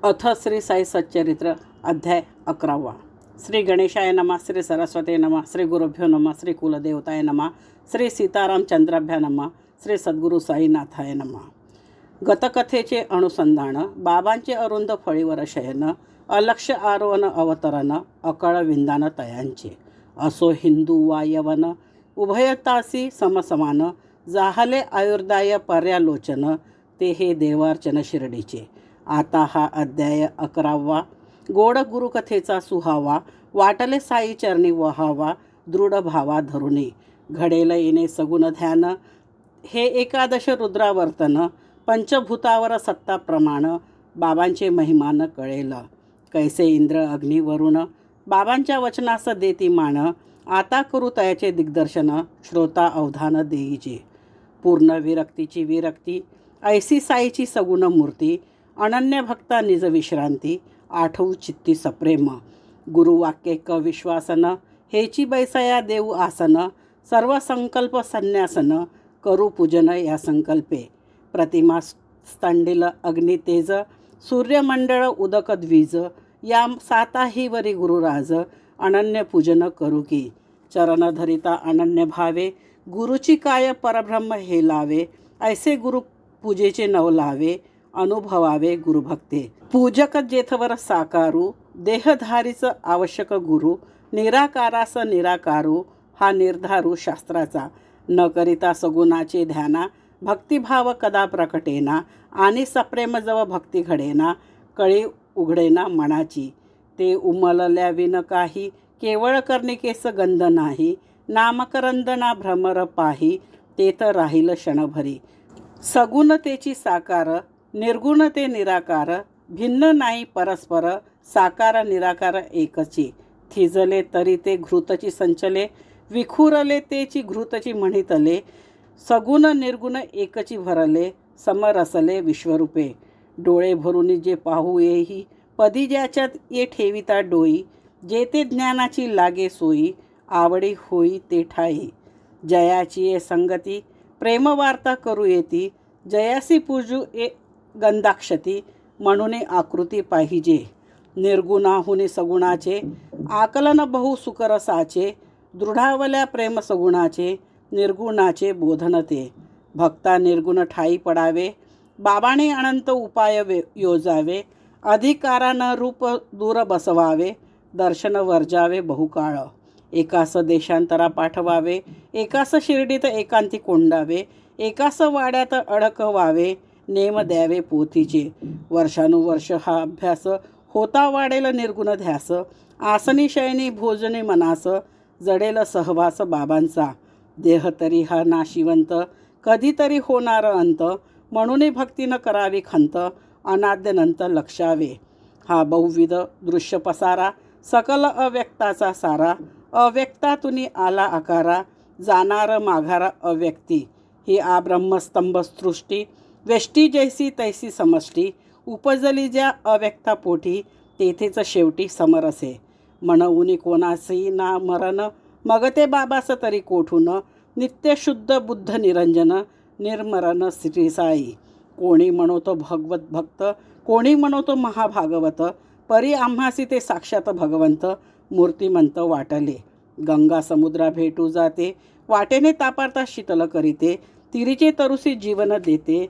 अथ श्री साई सच्चरित्र अध्याय 11। श्री गणेशाय नमः, श्री सरस्वती नमः, श्री गुरुभ्यो नमः, श्री कुलदेवताय नमः, श्री सीतारामचंद्राभ्या नमः, श्री सद्गुरु साईनाथाय नमः। गतकथेचे अनुसंधान, बाबांचे अरुंद फळीवर शयन, अलक्ष्य आरोहण अवतरण, अकळ विंदान तयांचे। असो हिंदू वा यवन, उभयतासी समसमान, जाहले आयुर्दाय पर्यालोचन, ते हे देवार्चन शिर्डीचे। आता हा अध्याय 11वा। गोड गुरुकथेचा सुहावा, वाटले साई चरणी वहावा, दृढ भावा धरुणी, घडेल येणे सगुण ध्यान, हे एकादश रुद्रावर्तन, पंचभूतावर सत्ता प्रमाण, बाबांचे महिमान कळेल, कैसे इंद्र अग्नी वरुण, बाबांच्या वचनास देती मान, आता करू तयाचे दिग्दर्शन, श्रोता अवधान देईचे। पूर्ण विरक्तीची विरक्ती, ऐसी साईची सगुण मूर्ती, अनन्य भक्ता निज विश्रांती, आठवू चित्ती सप्रेम, गुरुवाक्य क विश्वासन, हेची बैसया देऊ आसन, सर्व संकल्प संन्यासन, करू पूजन या संकल्पे, प्रतिमा स्तंडिल अग्नितेज, सूर्यमंडळ उदक द्विज, या साताही वरी गुरुराज, अनन्य पूजन करू की, चरण धरिता अनन्य भावे, गुरुची काय परब्रह्म हे लावे, ऐसे गुरु पूजेचे नव लावे, अनुभवावे गुरुभक्ते। पूजक जेथवर साकारू, देहधारीच आवश्यक गुरु, निराकारास निराकारू, हा निर्धारू शास्त्राचा, न करिता सगुणाचे ध्याना, भक्तिभाव कदा प्रकटेना, आणि सप्रेम जव भक्ती घडेना, कळी उघडेना मनाची, ते उमलल्या विन काही, केवळ कर्णिकेस गंध नाही, नामकरंदना भ्रमर पाही, तेथ राहील क्षणभरी, सगुणतेची साकार, निर्गुणते निराकार, भिन्न नाही परस्पर, साकार निराकार एकची, थिजले तरी ते घृतची संचले, विखुरले तेची घृतची म्हणितले, सगुण निर्गुण एकची भरले, समरसले विश्वरूपे, डोळे भरून जे पाहू येही, पदी ज्याच्यात ये ठेविता डोई, जे ते ज्ञानाची लागे सोयी, आवडी होई ते ठाई, जयाची ये संगती, प्रेमवार्ता करू येती, जयासी पूजू ए गंधाक्षती, म्हणून आकृती पाहिजे, निर्गुणाहुनी सगुणाचे, आकलन बहु सुकरसाचे, दृढावल्या प्रेम सगुणाचे, निर्गुणाचे बोधनते, भक्ता निर्गुण ठाई पडावे, बाबाने अनंत उपाय योजावे, अधिकारानं रूप दूर बसवावे, दर्शन वर्जावे बहुकाळ, एकास देशांतरा पाठवावे, एकास शिर्डीत एकांती कोंडावे, एकास वाड्यात अडकवावे, नेम द्यावे पोथीचे, वर्षानुवर्ष हा अभ्यास, होता वाढेल निर्गुण ध्यास, आसनी शयनी भोजने मनास, जडेल सहवास बाबांचा, देह तरी हा नाशिवंत, कधीतरी होणार अंत, म्हणून भक्तीनं करावी खंत, अनाद्यनंत लक्षावे, हा बहुविध दृश्य पसारा, सकल अव्यक्ताचा सारा, अव्यक्तातुनी आला आकारा, जाणार माघारा अव्यक्ती, ही ब्रह्मस्तंभ सृष्टी, वेष्टी जैसी तैसी समष्टी, उपजली ज्या अव्यक्ता पोटी, तेथेच शेवटी समरसे, म्हणून कोणासी ना मरण, मग ते बाबास तरी कोठून, नित्य शुद्ध बुद्ध निरंजन, निर्मरण श्री साई, कोणी म्हणतो भगवत भक्त, कोणी म्हणतो महाभागवत, परी आम्हासी ते साक्षात भगवंत, मूर्तिमंत वाटले, गंगा समुद्रा भेटू जाते, वाटेने तापारता शीतल करीते, तिरीचे तरुसी जीवन देते,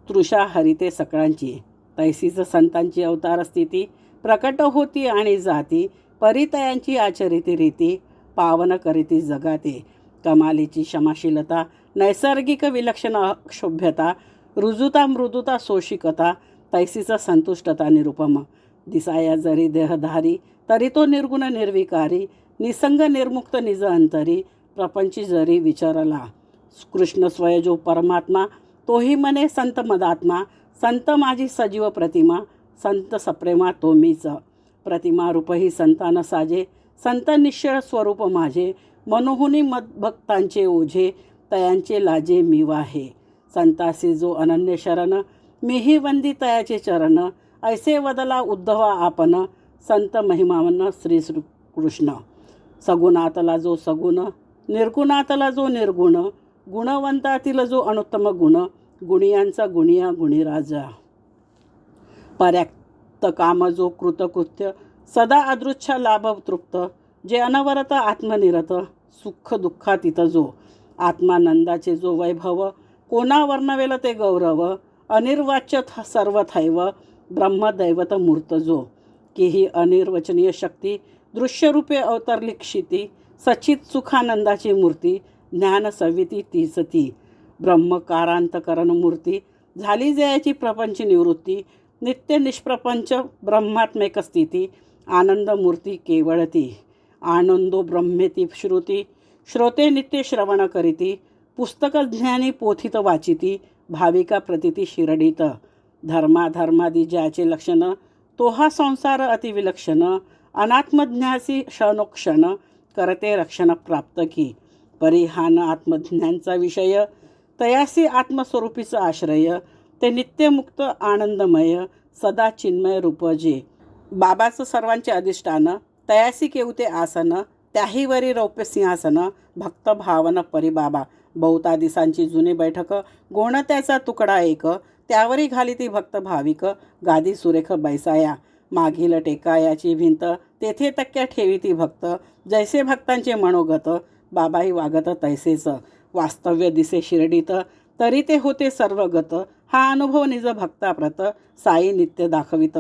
तृषा हरिते सकळांची, तैसीच संतांची अवतार स्थिती, प्रकट होती आणि जाती, परितयांची आचरिती रीती, पावन करीती जगाते, कमालीची क्षमाशीलता, नैसर्गिक विलक्षण अक्षोभ्यता, रुजुता मृदुता सोशिकता, तैसीच संतुष्टता निरुपम, दिसाया जरी देहधारी, तरी तो निर्गुण निर्विकारी, निसंग निर्मुक्त निज अंतरी, प्रपंची जरी विचारला, कृष्ण स्वयजो परमात्मा, तोही मने संत मदात्मा, संत माझी सजीव प्रतिमा, संत सप्रेमा तो मीच, प्रतिमा रूपही संतान साजे, संत निश्चळ स्वरूप माझे, मनोहुनी मदभक्तांचे ओझे, तयांचे लाजे मी वाहे, संतासी जो अनन्य शरण, मीही वंदी तयाचे चरण, ऐसे वदला उद्धवा आपण, संत महिमावन श्री कृष्ण, सगुणातला जो सगुण, निर्गुणातला जो निर्गुण, गुणवंतातील जो अनुत्तम गुण, गुणियांचा गुणिया गुणीराजा, तप्त काम जो कृतकृत्य सदा अदृच्छा लाभ तृप्त जे अनवरत आत्मनिरत सुख दुःखातीत जो आत्मानंदाचे जो वैभव कोणा वर्णवेल ते गौरव अनिर्वाच्य सर्वथैव ब्रह्मदैवत मूर्त जो की ही अनिर्वचनीय शक्ती दृश्यरूपे अवतरली क्षिती सच्चित सुखानंदाची मूर्ती ज्ञान सविती तीच ती ब्रह्मकारांतकरण मूर्ती झाली जयाची प्रपंच निवृत्ती नित्य निष्प्रपंच ब्रह्मात्मेक स्थिती आनंद मूर्ती केवळ ती आनंदो ब्रह्मेती श्रुती श्रोते नित्य श्रवण करीती पुस्तक ज्ञानी पोथित वाचिती भाविका प्रतिती शिरडीत धर्माधर्मादी ज्याचे लक्षण तो हा संसार अतिविलक्षण अनात्मज्ञासी क्षणोक्षण करते रक्षण प्राप्त की परिहान आत्मज्ञानचा विषय तयासी आत्मस्वरूपीचा आश्रय ते नित्यमुक्त आनंदमय सदा चिन्मय रूप जे बाबाचं सर्वांचे अधिष्ठान तयासी केवते आसन त्याहीवरी रौप्य सिंहासन भक्त भावन परिबाबा बहुता दिसांची जुनी बैठक गोण त्याचा तुकडा एक त्यावरी घाली ती भक्त भाविक गादी सुरेख बैसाया मागील टेकायाची भिंत तेथे तक्क्या ठेवी ती भक्त जैसे भक्तांचे मनोगत बाबाही वागत तैसेच वास्तव्य दिसे शिर्डीत तरी ते होते सर्वगत हा अनुभव निज भक्ताप्रत साई नित्य दाखवित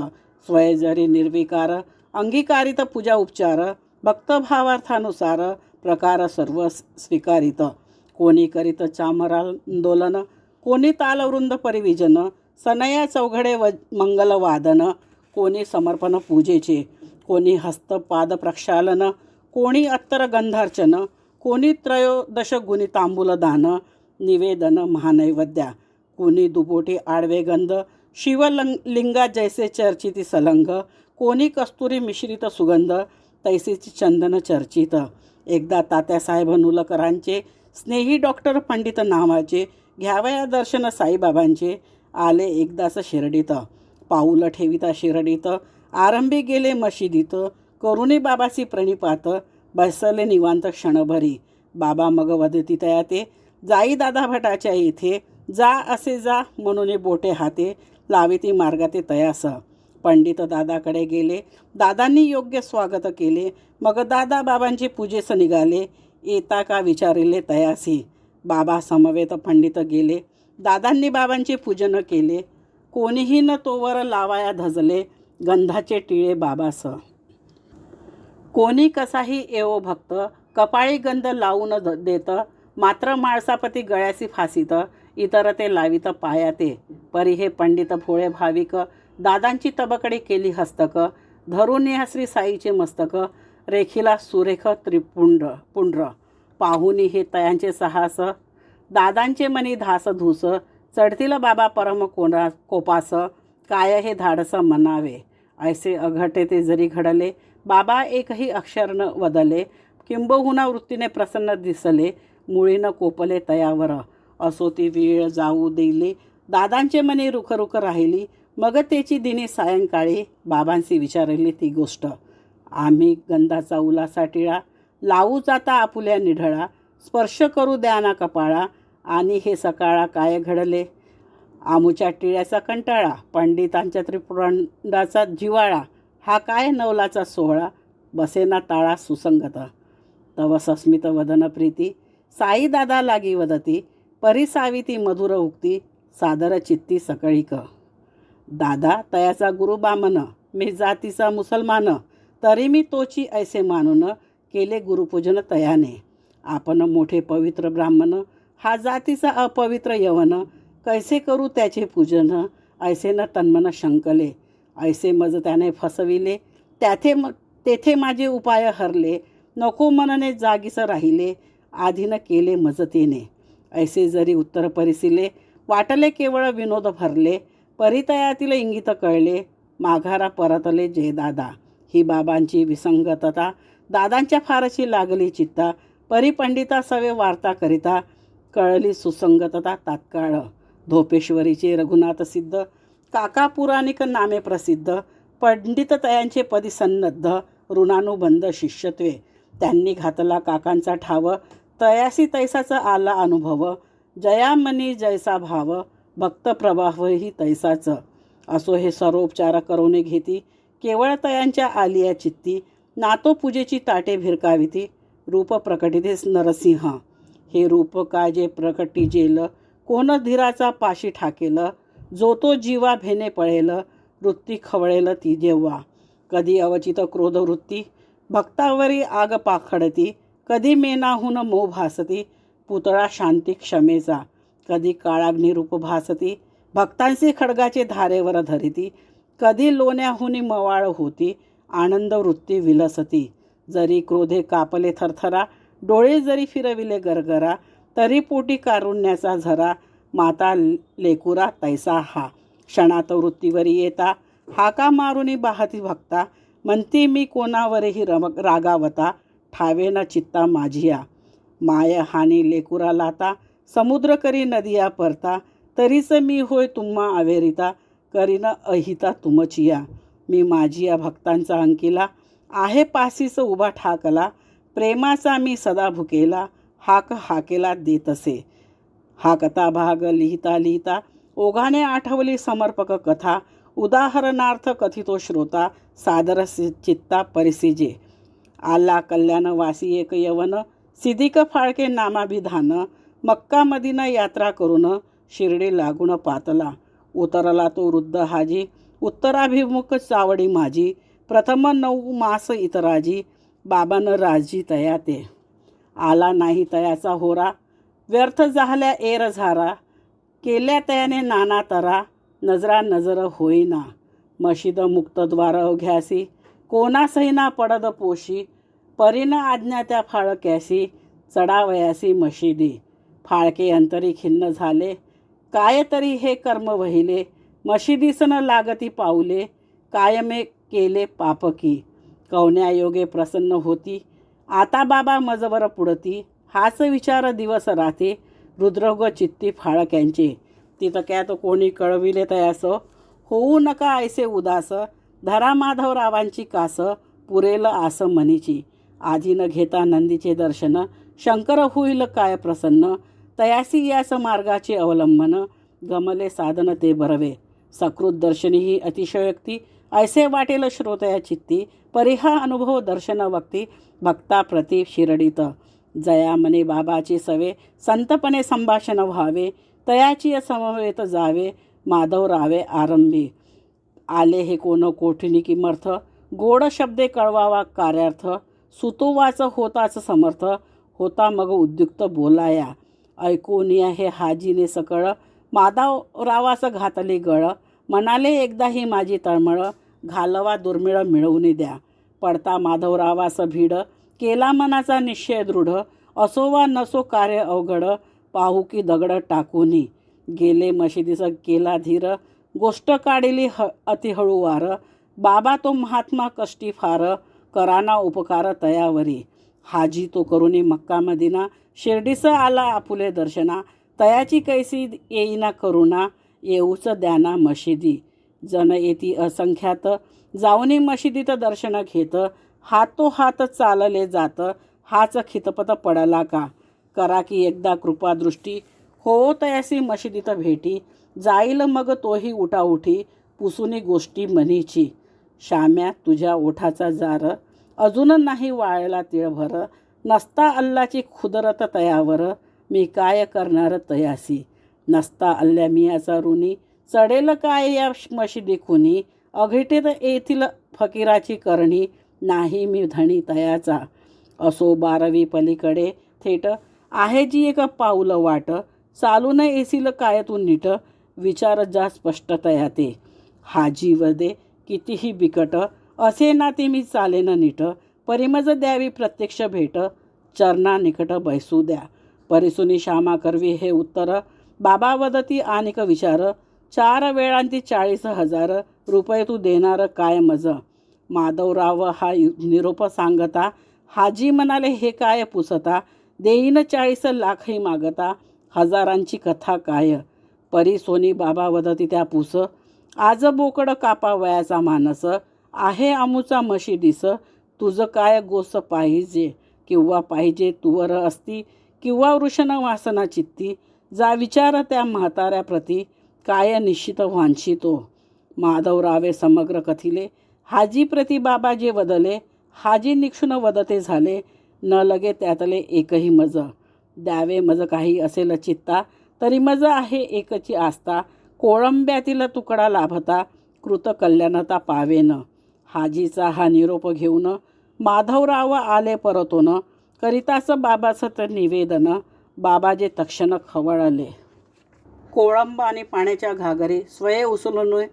स्वय जरी निर्विकार अंगीकारित पूजा उपचार भक्तभावार्थानुसार प्रकार सर्व स्वीकारित कोणी करीत चामरांदोलन कोणी तालवृंद परिविजन सनया चौघडे मंगलवादन कोणी समर्पण पूजेचे कोणी हस्तपाद प्रक्षालन कोणी अत्तर गंधार्चन कोणी त्रयोदश गुणी तांबूलदान निवेदन महानैवेद्या कोणी दुबोटी आडवे गंध शिवलिंगा जैसे चर्चिती सलंग कोणी कस्तुरी मिश्रित सुगंध तैसेची चंदन चर्चित एकदा तात्यासाहेब नुलकरांचे स्नेही डॉक्टर पंडित नावाचे घ्यावया दर्शन साईबाबांचे आले एकदाच शिर्डीत पाऊल ठेविता शिर्डीत आरंभी गेले मशिदीत करुणी बाबासी प्रणिपात बसले निवांत क्षणभरी बाबा मग वदती तया ते जाई दादा भटाच्या येथे जा असे जा म्हणून बोटे हाते लाविती मार्गाते तयास पंडित दादाकडे गेले दादांनी योग्य स्वागत केले मग दादा बाबांचे पूजेस निघाले येता का विचारिले तयासी बाबा समवेत पंडित गेले दादांनी बाबांचे पूजन केले कोणीही न तोवर लावाया धजले गंधाचे टिळे बाबास कोणी कसाही येवो भक्त कपाळी गंध लावून देत मात्र माळसापती गळ्यासी फासीत इतर ते लावित पायाते परी हे पंडित भोळे भाविक दादांची तबकडे केली हस्तक धरून या श्री साईचे मस्तक रेखीला सुरेख पुंड्र पाहुनी हे तयांचे साहस दादांचे मनी धास धूस चढतील बाबा परम कोपास काय हे धाडस म्हणावे ऐसे अघटे ते जरी घडले बाबा एकही अक्षर न वदले किंबहुना वृत्तीने प्रसन्न दिसले मुळीनं कोपले तयावर असो ती वेळ जाऊ दिली दादांचे मनी रुखरुख राहिली मग त्याची दिनी सायंकाळी बाबांशी विचारली ती गोष्ट आम्ही गंधाचा उलासा टिळा लावू जाता आपुल्या निढळा स्पर्श करू द्या ना कपाळा आणि हे सकाळा काय घडले आमुच्या टिळ्याचा कंटाळा पंडितांच्या त्रिपुरांडाचा जिवाळा हा काय नवलाचा सोहळा बसेना ताळा सुसंगत तव सस्मित वदन प्रीती साई दादा लागी वदती परिसाविती मधुर उक्ती सादर चित्ती सकळीक दादा तयाचा गुरु बामन मी जातीचा मुसलमान तरी मी तोची ऐसे मानून केले गुरुपूजन तयाने आपण मोठे पवित्र ब्राह्मण हा जातीचा अपवित्र यवन कैसे करू त्याचे पूजन ऐसे न तन्मन शंकले ऐसे मज त्याने फसविले तेथे माझे उपाय हरले नको मनने जागीस राहिले आधीन केले मजतेने ऐसे जरी उत्तर परिसिले वाटले केवळ विनोद भरले परितयातील इंगित कळले माघारा परतले जय दादा ही बाबांची विसंगतता दादांच्या फारशी लागली चित्ता परिपंडिता सवे वार्ता करिता कळली सुसंगतता तात्काळ धोपेश्वरीचे रघुनाथ सिद्ध काका पुराणिक नामे प्रसिद्ध पंडित तयांचे पदी सन्नद्ध ऋणानुबंध शिष्यत्वे त्यांनी घातला काकांचा ठाव तयासी तैसाचा आला अनुभव जयामनी जैसा भाव भक्त प्रवाहही तैसाच असो हे सर्वोपचार करवणे घेती, केवळ तयांच्या आलिया चित्ती, नातो पूजेची ताटे भिरकाविती, रूप प्रकटितेस नरसिंह, हे रूप काजे प्रकटिजेल, कोण धीराचा पाशी ठाकेल, जो तो जीवा भेने पळेल, वृत्ती खवळेल ती जेव्हा, कधी अवचित क्रोध वृत्ती, भक्तावरी आग पाखडती, कधी मेनाहून मोह भासती, पुतळा शांती क्षमेचा, कधी काळाग्निरूप भासती, भक्तांचे खडगाचे धारेवर धरिती, कधी लोण्याहुनी मवाळ होती, आनंद वृत्ती विलसती, जरी क्रोधे कापले थरथरा, डोळे जरी फिरविले गरगरा, तरी पोटी कारुण्याचा झरा, माता लेकुरा तैसा हा, क्षणात वृत्तीवरी येता, हाका मारुनी बाहती भक्ता, म्हणती मी कोणावरही रागावता, ठावे न चित्ता माझिया, माय हानी लेकुरा लाता, समुद्र करी नदिया परता, तरीच मी होय तुम्हा अवेरिता, करीन अहिता तुमचिया, मी माझिया भक्तांचा अंकिला, आहे पासीस उभा ठाकला, प्रेमाचा मी सदा भुकेला, हाक हाकेला देतसे, हा कथा भाग लिहिता लिहिता ओघाने आठवली समर्पक कथा, उदाहरणार्थ कथितो श्रोता, सादर चित्ता परिसिजे, आला कल्याण वासी एक यवन, सिद्धिक फाळके नामाभिधान, मक्का मदीना यात्रा करून, शिर्डी लागून पातला, उतरला तो वृद्ध हाजी, उत्तराभिमुख चावडी माझी, प्रथम 9 मास इतराजी, बाबान राजी तया ते, आला नाही तयाचा होरा, व्यर्थ झाल्या एर झारा, केल्या तयाने नाना तरा, नजरा नजर होईना, मशीद मुक्तद्वार घ्यासी, कोणा सैना पडद पोशी, परीन आज्ञा त्या फाळक्यासी, चढावयासी मशिदी, फाळके अंतरी खिन्न झाले, काय तरी हे कर्म वहिले, मशिदीसन लागती पाऊले, कायमे केले पापकी, कवण्यायोगे प्रसन्न होती, आता बाबा मजवर पुढती, हाच विचार दिवस राहते, रुद्रग चित्ती फाळक्यांचे, तिथं काय तो कोणी कळविले तयास, होऊ नका ऐसे उदास, धरा माधवरावांची कास, पुरेल आस मनीची, आधी न घेता नंदीचे दर्शन, शंकर होईल काय प्रसन्न, तयासी यास मार्गाचे अवलंबन, गमले साधन ते बरवे, सकृत दर्शनी ही अतिशयोक्ती, ऐसे वाटेल श्रोतया चित्ती, परिहा अनुभव दर्शन वक्ती, भक्ता प्रति शिरडीत, जया मने बाबाची सवे, संतपणे संभाषण व्हावे, तयाची समवेत जावे, माधव रावे आरंभी, आले हे कोण कोठिनी किमर्थ, गोड शब्दे कळवावा कार्यार्थ, सुतोवाच होताच समर्थ, होता मग उद्युक्त बोलाया, ऐकून या हे हाजीने सकळ, माधव रावास घातली गळ, म्हणाले एकदा ही माझी तळमळ, घालवा दुर्मिळ मिळवून द्या, पडता माधवरावास भीड, केला मनाचा निश्चय दृढ, असो वा नसो कार्य अवघड, पाहू की दगड टाकूनी, गेले मशिदीस केला धीर, गोष्ट काढिली अतिहळूवार, बाबा तो महात्मा कष्टी फार, कराना उपकार तयावरी, हाजी तो करुणी मक्का मदिना, शिर्डीस आला आपुले दर्शना, तयाची कैसी येईना करुणा, येऊच द्याना मशिदी, जन येती असंख्यात, जाऊनी मशिदीत दर्शन घेत, हातोहात चालले जात, हाच खितपत पडला का, करा की एकदा कृपादृष्टी, हो तयासी मशिदीत भेटी, जाईल मग तोही उठाउठी, पुसुनी गोष्टी मनीची, शाम्या तुझ्या ओठाचा जार, अजून नाही वाळला तिळभर, नसता अल्लाची खुदरत तयावर, मी काय करणार तयासी, नसता अल्ल्या मियाचा ऋणी, चढेल काय या मशिदी खुनी, अघटित येथील फकीराची करणी, नाही मी धणी तयाचा, असो 12वी पलीकडे थेट, आहे जी एक पाऊल वाट, चालून येसील काय तू नीट, विचार जा स्पष्ट तया ते, हाजी वदे कितीही बिकट, असे ना ते मी चालेन नीट, परिमज द्यावी प्रत्यक्ष भेट, चरणा निकट बैसू द्या, परिसुनी श्यामा करवी हे उत्तर, बाबा वदती आनिक विचार, 4 वेळांती 40,000 रुपये तू देणार काय मज, माधवराव हा निरोप सांगता, हाजी म्हणाले हे काय पुसता, देईन 40 लाखही मागता, हजारांची कथा काय, परी सोनी बाबा वदती त्या पुस, आज बोकड कापा वयाचा मानस, आहे आमुचा मशिदीस, तुझं काय गोस पाहिजे, किंवा पाहिजे तुवर असती, किंवा वृषण वासना चित्ती, जा विचार त्या म्हाताऱ्या प्रती, काय निश्चित वांछितो, माधवरावे समग्र कथिले, हाजी प्रति बाबा जे वदले, हाजी निक्षुण वदते झाले, न लगे त्यातले एकही मज. द्यावे मज काही असेल चित्ता, तरी मज आहे एकची आस्था. कोळंब्यातील तुकडा लाभता, कृत कल्याणता पावेन. हाजीचा हा निरोप घेऊन माधवराव आले परतून, करिताच बाबाचं तर निवेदन. बाबाजे तक्षण खवळले. कोळंब आणि पाण्याच्या घागरी स्वये उचलून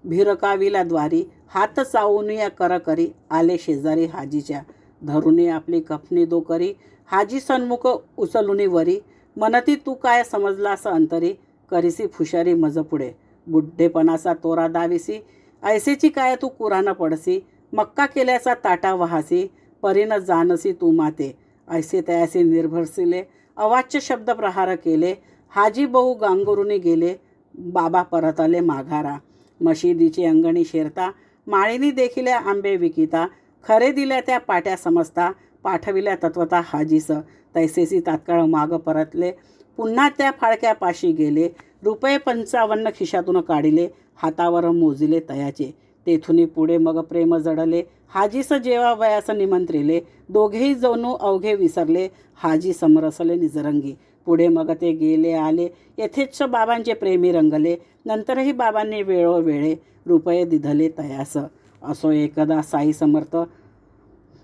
भिरकाविल्या द्वारी, हात चावून या कर करी, आले शेजारी हाजीच्या. धरुनी आपली कफनी दो करी, हाजी सन्मुख उचलुनी वरी. मनती तू काय समजलास अंतरी, करीसी फुशारी मज पुढे. बुड्ढेपणाचा तोरा दाविसी, ऐसेची काय तू कुरान पडसी. मक्का केल्याचा ताटा वहासी, परीन जानसी तू माते. ऐसे तयासी निर्भरसिले, अवाच्य शब्द प्रहार केले. हाजी बहु गांगुरुनी गेले, बाबा परत आले माघारा. मशिदीची अंगणी शेरता, माळीनी देखिल्या आंबे विकिता. खरे दिल्या त्या पाट्या समजता, पाठविल्या तत्वता हाजीस. तैसेसी तात्काळ माग परतले, पुन्हा त्या फाळक्यापाशी गेले. ₹55 खिशातून काढिले, हातावर मोजिले तयाचे. तेथुनी पुढे मग प्रेम जडले, हाजीस जेवा वयास निमंत्रिले. दोघेही जणू अवघे विसरले, हाजी समरसले निजरंगी. पुढे मग ते गेले आले, येथेच बाबांचे प्रेमी रंगले. नंतरही बाबांनी वेळोवेळे रुपये दिधले तयास. असो एकदा साई समर्थ,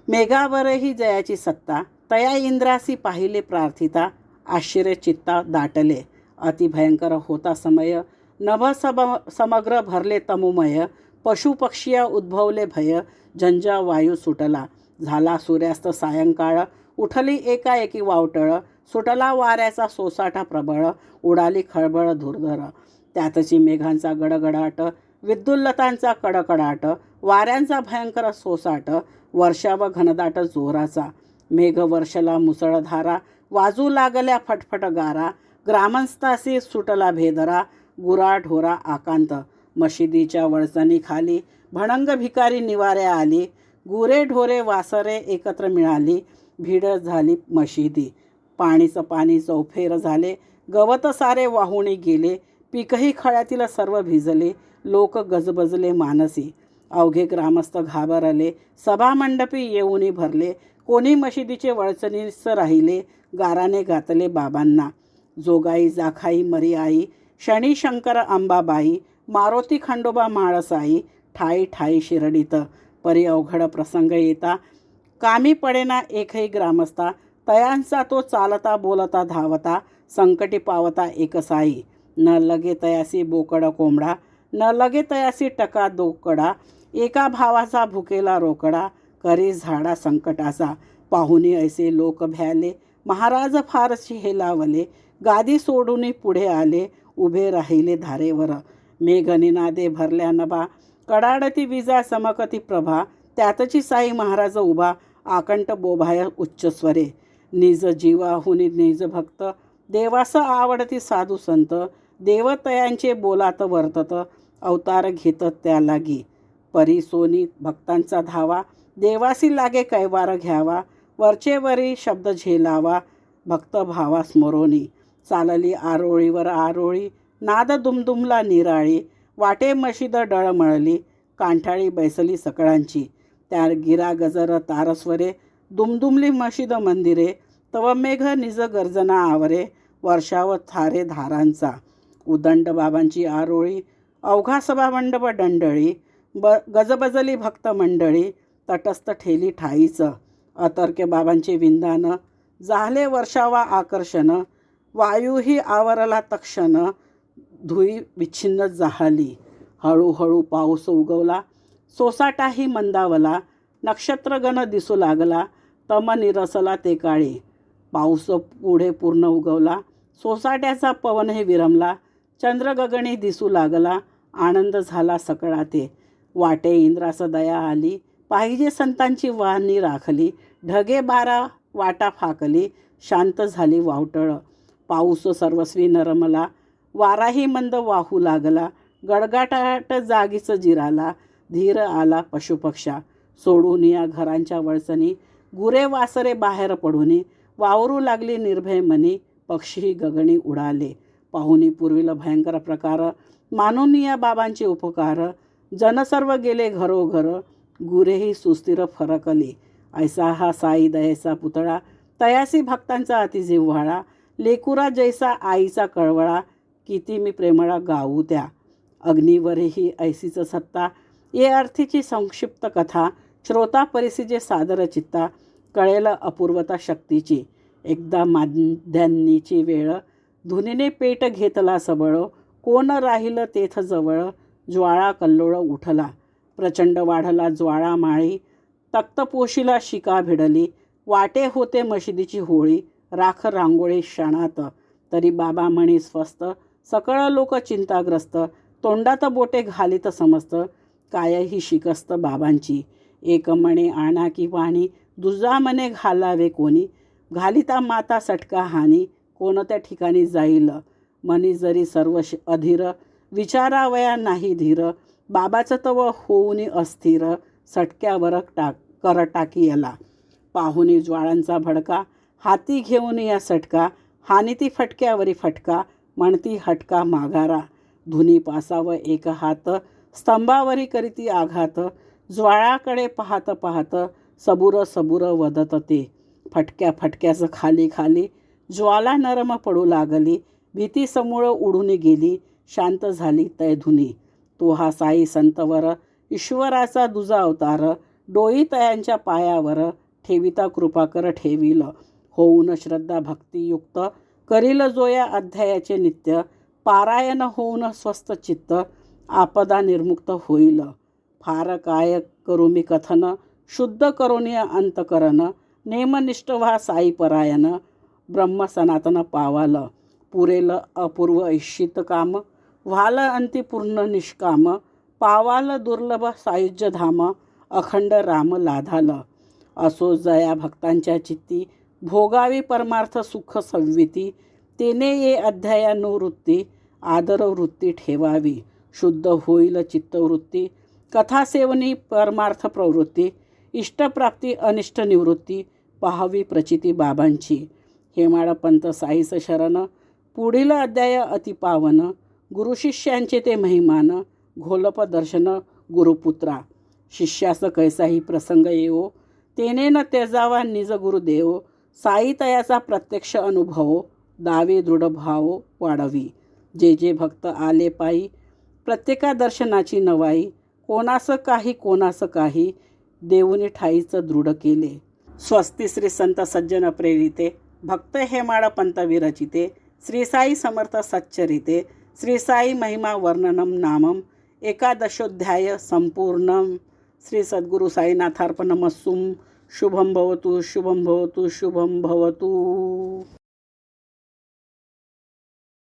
मेघावरही जयाची सत्ता. तया इंद्रासी पाहिले प्रार्थिता, आश्चर्यचित्ता दाटले. अतिभयंकर होता समय, नभ समग्र भरले तमुमय. पशुपक्षिया उद्भवले भय, झंझा वायू सुटला. झाला सूर्यास्त सायंकाळ, उठली एकाएकी वावटळ. सुटला वाऱ्याचा सोसाटा प्रबळ, उडाली खळबळ धुरधर. त्यातची मेघांचा गडगडाट, विद्युल्लतांचा कडकडाट. वाऱ्यांचा भयंकर सोसाट, वर्षा व घनदाट जोराचा. मेघ वर्षला मुसळधारा, वाजू लागल्या फटफट गारा. ग्रामस्थासी सुटला भेदरा, गुराढोरा आकांत. मशिदीच्या वळचणी खाली, भणंग भिकारी निवाऱ्या आली. गुरे ढोरे वासरे एकत्र मिळाली, भीड झाली मशिदी. पाणीचं पाणी चौफेर झाले, गवत सारे वाहुणी गेले. पीकही खळ्यातील सर्व भिजले, लोक गजबजले मानसी. अवघे ग्रामस्थ घाबरले, सभामंडपी येऊनी भरले. कोणी मशिदीचे वळचणीस राहिले, गाराने गातले बाबांना. जोगाई जाखाई मरी आई, शनी शंकर अंबाबाई. मारुती खंडोबा माळसाई, ठाई ठाई शिरडीत. परी अवघड प्रसंग येता, कामी पडेना एकही ग्रामस्था. तयांचा तो चालता बोलता धावता, संकटी पावता एकसाई. न लगे तयासी बोकड कोंबडा, न लगे तयासी टका दोकडा. एका भावाचा भुकेला रोकडा, करी झाडा संकटाचा. पाहुणी ऐसे लोक भ्याले, महाराज फारशी हेलावले. गादी सोडून पुढे आले, उभे राहिले धारेवर. मेघनिनादे भरल्या नभा, कडाडती विजा चमकती प्रभा. त्यातची साई महाराज उभा, आकंठ बोभाय उच्च स्वरे. निज जीवाहुनी निज भक्त, देवास आवडती साधू संत. देवतयांचे बोलात वर्तत, अवतार घेतत त्या लागी. परी सोनी भक्तांचा धावा, देवासी लागे कैवार घ्यावा. वरचेवरी शब्द झेलावा, भक्त भावा स्मरोनी. चालली आरोळीवर आरोळी, नाद दुमदुमला निराळी. वाटे मशिद डळमळली, कांठाळी बैसली सकळांची. त्या गिरा गजर तारस्वरे, दुमदुमली मशिद मंदिरे. तव मेघ निज गर्जना आवरे, वर्षाव थारे धारांचा. उदंड बाबांची आरोळी, अवघा सभामंडप डंडळी. गजबजली भक्त मंडळी, तटस्थ ठेली ठाईच. अतर्क्य बाबांचे विंदान, झाले वर्षावा आकर्षण. वायूही आवरला तक्षण, धुई विच्छिन्न जाहली. हळूहळू पाऊस उगवला, सोसाटाही मंदावला. नक्षत्रगण दिसू लागला, तम निरसला ते काळी. पाऊस पुढे पूर्ण उगवला, सोसाट्याचा पवनही विरमला. चंद्र गगनी दिसू लागला, आनंद झाला सकळा ते. वाटे इंद्रास दया आली, पाहिजे संतांची वाहनी राखली. ढगे बारा वाटा फाकली, शांत झाली वावटळ. पाऊस सर्वस्वी नरमला, वाराही मंद वाहू लागला. गडगाटाट जागीच जिराला, धीर आला पशुपक्षा. सोडून या घरांच्या वळचणी, गुरे वासरे बाहेर पडूनी. वावरू लागली निर्भय मनी, पक्षी गगनी उडाले. पाहुणी पूर्वील भयंकर प्रकार, मानूनिया बाबांचे उपकार, जनसर्व गेले घरोघर, गुरेही सुस्थिर फरकले. ऐसा हा साई दयेचा पुतळा, तयासी भक्तांचा अतिजिव्हाळा, लेकुरा जैसा आईचा कळवळा, किती मी प्रेमळा गाऊ त्या. अग्नीवरही ऐसीच सत्ता, ये अर्थीची संक्षिप्त कथा, श्रोता परिसीचे सादर चित्ता, कळेल अपूर्वता शक्तीची. एकदा माध्यान्नीची वेळ, धुनीने पेट घेतला सबळ, कोण राहिलं तेथ जवळ, ज्वाळा कल्लोळ उठला, प्रचंड वाढला ज्वाळा माळी, तक्तपोशीला शिका भिडली, वाटे होते मशिदीची होळी, राख रांगोळी क्षणात, तरी बाबा म्हणी स्वस्थ, सकळ लोक चिंताग्रस्त, तोंडात बोटे घालीत समस्त, काय ही शिकस्त बाबांची. एक म्हणे आणा की पाणी, दुजा म्हणे घालावे कोणी, घालिता माता सटका हानी, कोणत्या ठिकाणी जाईल, मनी जरी सर्व अधीर, विचारावया नाही धीर, बाबाचं तव होऊनी अस्थिर, सटक्यावर कर टाकी याला. पाहुनी ज्वाळांचा भडका, हाती घेऊन या सटका, हानिती फटक्यावरी फटका, म्हणती हटका माघारा, धुनी पासाव एक हात, स्तंभावरी करीती आघात, ज्वाळाकडे पाहत पाहत, सबुर सबुर वदत ते. फटक्या फटक्याचं खाली खाली, ज्वाला नरम पडू लागली, भीती समूळ उडून गेली, शांत झाली तय धुनी. तो हा साई संतवर, ईश्वराचा दुजा अवतार, डोई तयांच्या पायावर, ठेविता कृपा कर ठेवील, होऊन श्रद्धा भक्तियुक्त, करील जो या अध्यायाचे नित्य, पारायण होऊन स्वस्थ चित्त, आपदा निर्मुक्त होईल. फार काय करू मी कथन, शुद्ध करून अंतकरण, नेमनिष्ठ व्हा साई परायण, ब्रह्म सनातन पावाल, पुरेल अपूर्व ऐशित काम, व्हाल अंती पूर्ण निष्काम, पावाल दुर्लभ सायुज्य धाम, अखंड राम लाधाल. असो जया भक्तांच्या चित्ती, भोगावी परमार्थ सुख संविती, तेने ये अध्यायानुवृत्ती, आदर वृत्ती ठेवावी, शुद्ध होईल चित्तवृत्ती, कथासेवनी परमार्थ प्रवृत्ती, इष्टप्राप्ती अनिष्ट निवृत्ती, पाहावी प्रचिती बाबांची. हेमाडपंत साईस शरण, पुढील अध्याय अतिपावन, गुरुशिष्यांचे ते महिमान, घोलप दर्शन गुरुपुत्रा. शिष्यास कैसाही प्रसंग येवो, तेने न त्यजावा निज गुरुदेव, साई तयाचा प्रत्यक्ष अनुभव, दावे दृढ भाव वाढवी. जे जे भक्त आले पायी, प्रत्येका दर्शनाची नवाई, कोणास काही कोणास काही, देऊनी ठाईचं दृढ केले. स्वस्ती श्री संत सज्जन प्रेरिते, भक्त हेमाडपंत विरचिते, श्री साई समर्थ सच्चरिते, श्री साई महिमा वर्णनम नामम, एकादशोध्याय संपूर्णम. श्री सद्गुरु साईनाथार्पणमस्तु. शुभम भवतु शुभम भवतु शुभम भवतु.